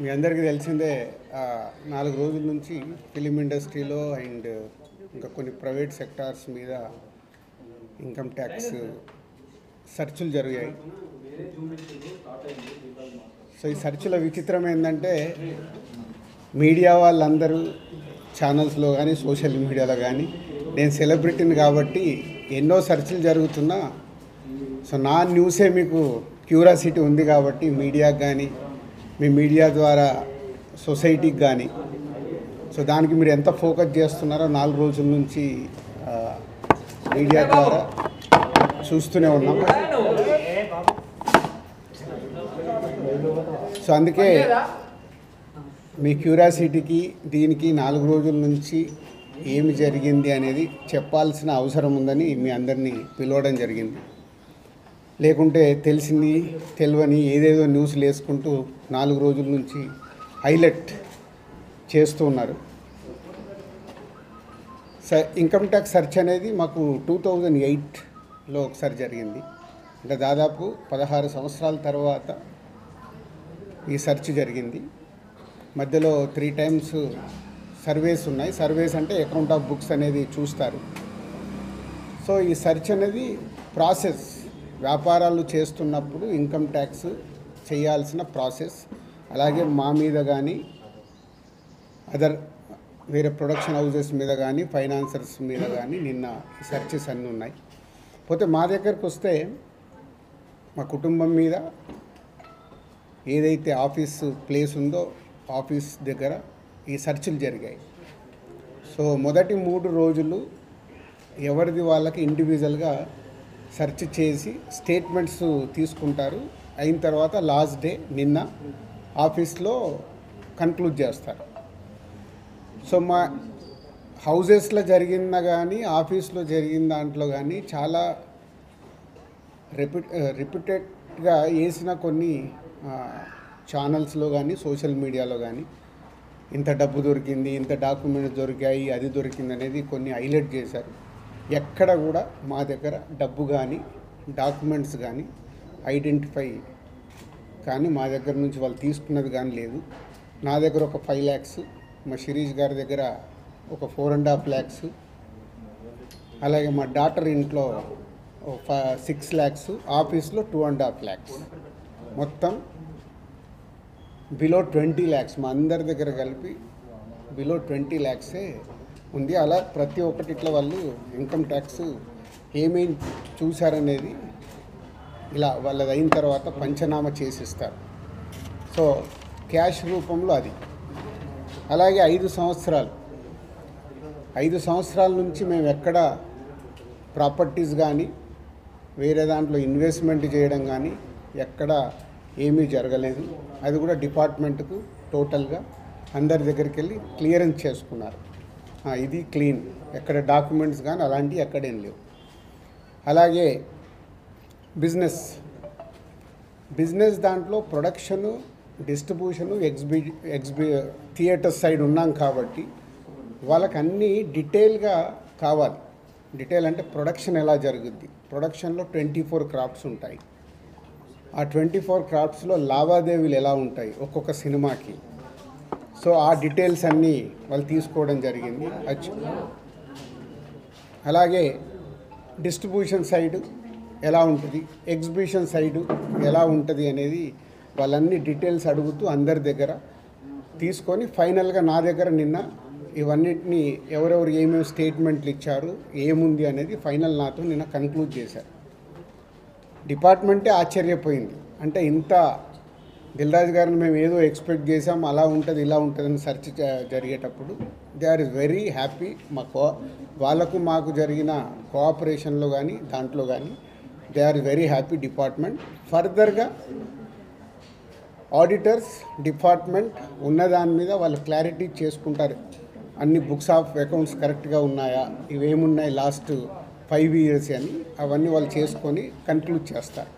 మీ అందరికీ తెలిసిందే 4 రోజుల నుంచి ఫిలిం ఇండస్ట్రీలో అండ్ ఇంకా కొన్ని ప్రైవేట్ సెక్టార్స్ మీద ఇన్కమ్ ట్యాక్స్ సెర్చులు జరిగాయి. సో ఈ సెర్చుల విచిత్రం ఏంటంటే మీడియా వాళ్ళందరూ ఛానల్స్లో కానీ సోషల్ మీడియాలో కానీ నేను సెలబ్రిటీని కాబట్టి ఎన్నో సెర్చులు జరుగుతున్నా సో నా న్యూసే మీకు క్యూరియాసిటీ ఉంది కాబట్టి మీడియాకి కానీ మీ మీడియా ద్వారా సొసైటీకి కానీ సో దానికి మీరు ఎంత ఫోకస్ చేస్తున్నారో 4 రోజుల నుంచి మీడియా ద్వారా చూస్తూనే ఉన్నాం. సో అందుకే మీ క్యూరియాసిటీకి దీనికి 4 రోజుల నుంచి ఏమి జరిగింది అనేది చెప్పాల్సిన అవసరం ఉందని మీ అందరినీ పిలవడం జరిగింది. లేకుంటే తెలిసింది తెలియని ఏదేదో న్యూస్లు వేసుకుంటూ 4 రోజుల నుంచి హైలైట్ చేస్తూ ఉన్నారు. ఇన్కమ్ ట్యాక్స్ సెర్చ్ అనేది మాకు 2008లో ఒకసారి జరిగింది. అంటే దాదాపు 16 సంవత్సరాల తర్వాత ఈ సెర్చ్ జరిగింది. మధ్యలో 3 టైమ్స్ సర్వేస్ ఉన్నాయి. సర్వేస్ అంటే అకౌంట్ ఆఫ్ బుక్స్ అనేది చూస్తారు. సో ఈ సెర్చ్ అనేది ప్రాసెస్, వ్యాపారాలు చేస్తున్నప్పుడు ఇన్కమ్ ట్యాక్స్ చేయాల్సిన ప్రాసెస్. అలాగే మా మీద కానీ వేరే ప్రొడక్షన్ హౌసెస్ మీద కానీ ఫైనాన్సర్స్ మీద కానీ నిన్న సెర్చెస్ అన్నీ ఉన్నాయి. పోతే మా దగ్గరకు వస్తే మా కుటుంబం మీద ఏదైతే ఆఫీస్ ప్లేస్ ఉందో ఆఫీస్ దగ్గర ఈ సెర్చ్లు జరిగాయి. సో మొదటి 3 రోజులు ఎవరిది వాళ్ళకి ఇండివిజువల్గా సెర్చ్ చేసి స్టేట్మెంట్స్ తీసుకుంటారు. అయిన తర్వాత లాస్ట్ డే నిన్న ఆఫీస్లో కన్క్లూడ్ చేస్తారు. సో మా హౌజెస్లో జరిగిన కానీ ఆఫీస్లో జరిగిన దాంట్లో కానీ చాలా రిపీటెడ్గా వేసిన కొన్ని ఛానల్స్లో కానీ సోషల్ మీడియాలో కానీ ఇంత డబ్బు దొరికింది, ఇంత డాక్యుమెంట్స్ దొరికాయి, అది దొరికింది అనేది కొన్ని హైలైట్ చేశారు. ఎక్కడ కూడా మా దగ్గర డబ్బు కానీ డాక్యుమెంట్స్ కానీ ఐడెంటిఫై కానీ మా దగ్గర నుంచి వాళ్ళు తీసుకున్నది కానీ లేదు. నా దగ్గర ఒక 5 lakhs, మా శిరీష్ గారి దగ్గర ఒక 4.5 lakhs, అలాగే మా డాటర్ ఇంట్లో 6 lakhs, ఆఫీస్లో 2.5 lakhs, మొత్తం బిలో 20 lakhs మా అందరి దగ్గర కలిపి బిలో 20 lakhs ఉంది. అలా ప్రతి ఒక్కటి ఇట్లా వాళ్ళు ఇన్కమ్ ట్యాక్స్ ఏమేమి చూశారనేది ఇలా వాళ్ళది అయిన తర్వాత పంచనామా చేసిస్తారు. సో క్యాష్ రూపంలో అది. అలాగే 5 సంవత్సరాల నుంచి మేము ఎక్కడ ప్రాపర్టీస్ కానీ వేరే దాంట్లో ఇన్వెస్ట్మెంట్ చేయడం కానీ ఎక్కడ ఏమీ జరగలేదు. అది కూడా డిపార్ట్మెంట్కు టోటల్గా అందరి దగ్గరికి వెళ్ళి క్లియరెన్స్ చేసుకున్నారు. ఇది క్లీన్, ఎక్కడ డాక్యుమెంట్స్ కానీ అలాంటివి ఎక్కడేం లేవు. అలాగే బిజినెస్ దాంట్లో ప్రొడక్షను, డిస్ట్రిబ్యూషను, థియేటర్ సైడ్ ఉన్నాం కాబట్టి వాళ్ళకి అన్నీ డీటెయిల్గా కావాలి. డీటెయిల్ అంటే ప్రొడక్షన్ ఎలా జరుగుద్ది, ప్రొడక్షన్లో 24 క్రాఫ్ట్స్ ఉంటాయి. ఆ 24 క్రాఫ్ట్స్లో లావాదేవీలు ఎలా ఉంటాయి ఒక్కొక్క సినిమాకి. సో ఆ డీటెయిల్స్ అన్నీ వాళ్ళు తీసుకోవడం జరిగింది. అలాగే డిస్ట్రిబ్యూషన్ సైడు ఎలా ఉంటుంది, ఎగ్జిబిషన్ సైడు ఎలా ఉంటుంది అనేది వాళ్ళన్ని డీటెయిల్స్ అడుగుతూ అందరి దగ్గర తీసుకొని ఫైనల్గా నా దగ్గర నిన్న ఇవన్నిటిని ఎవరెవరు ఏమేమి స్టేట్మెంట్లు ఇచ్చారు, ఏముంది అనేది ఫైనల్ నాతో నిన్న కన్క్లూడ్ చేశారు. డిపార్ట్మెంటే ఆశ్చర్యపోయింది. అంటే ఇంత దిల్రాజు గారిని మేము ఏదో ఎక్స్పెక్ట్ చేసాం, అలా ఉంటుంది ఇలా ఉంటుందని సెర్చ్ జరిగేటప్పుడు దే ఆర్ వెరీ హ్యాపీ. వాళ్ళకు మాకు జరిగిన కోఆపరేషన్లో కానీ దాంట్లో కానీ they are very happy department. ఫర్దర్గా ఆడిటర్స్ డిపార్ట్మెంట్ ఉన్నదాని మీద వాళ్ళు క్లారిటీ చేసుకుంటారు. అన్ని బుక్స్ ఆఫ్ అకౌంట్స్ కరెక్ట్గా ఉన్నాయా, ఇవేమున్నాయి లాస్ట్ 5 years అని అవన్నీ వాళ్ళు చేసుకొని కన్క్లూడ్ చేస్తారు.